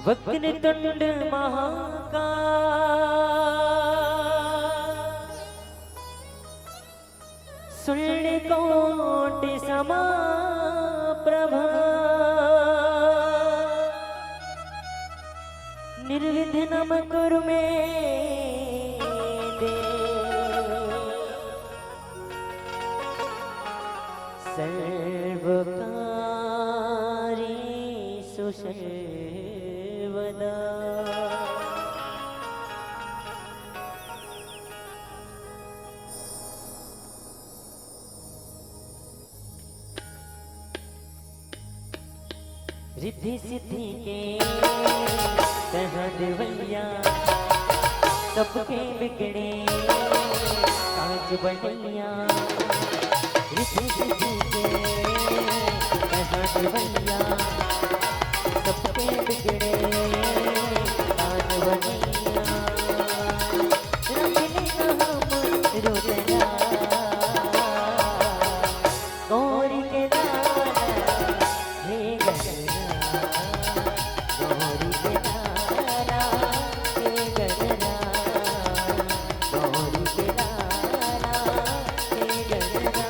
वक्रतुंड महाकाय सूर्यकोटि समप्रभा निर्विघ्नं कुरु मे देव सर्वकार्येषु सर्वदा। रिद्धि सिद्धि के देवैया सबके बिगड़े काज बढ़ैया। रिद्धि सिद्धि के देवैया सबके बिगड़े काज बढ़ैया। रखने का हम रोजना गौरी के दाना हे गणना गौरी के दाना हे गणना गौरी के दाना हे गणना।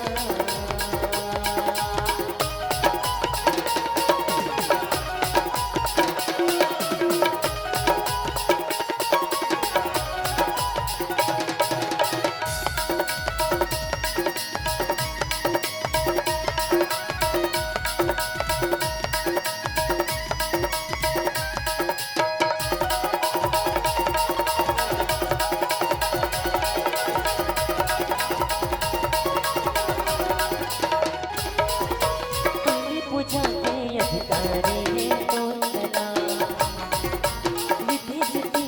पूजा के अधिकारी है तो चला रिद्धि सिद्धि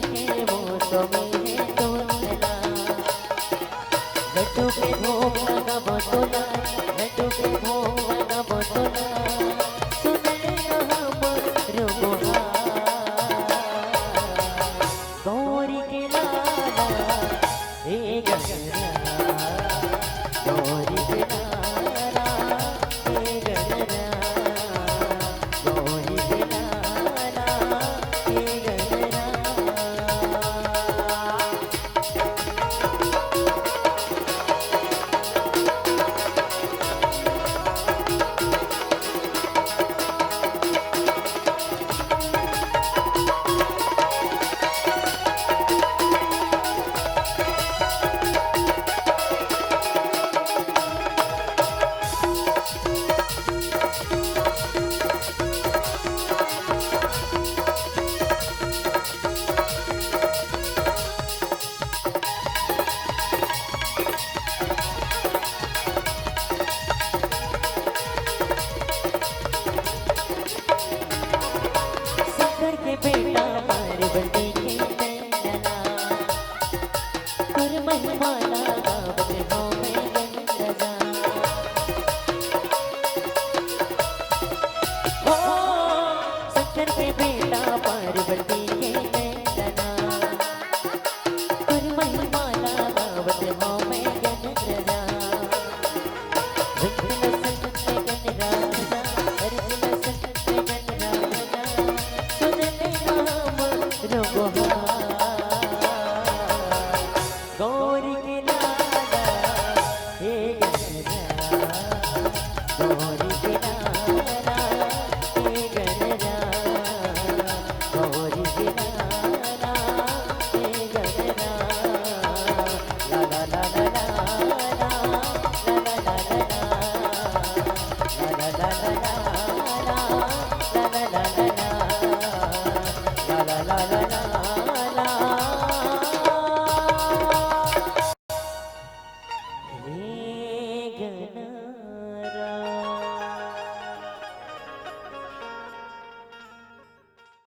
के वो स्वामी है तो चला लड्डू पे भोग लगा वो तोला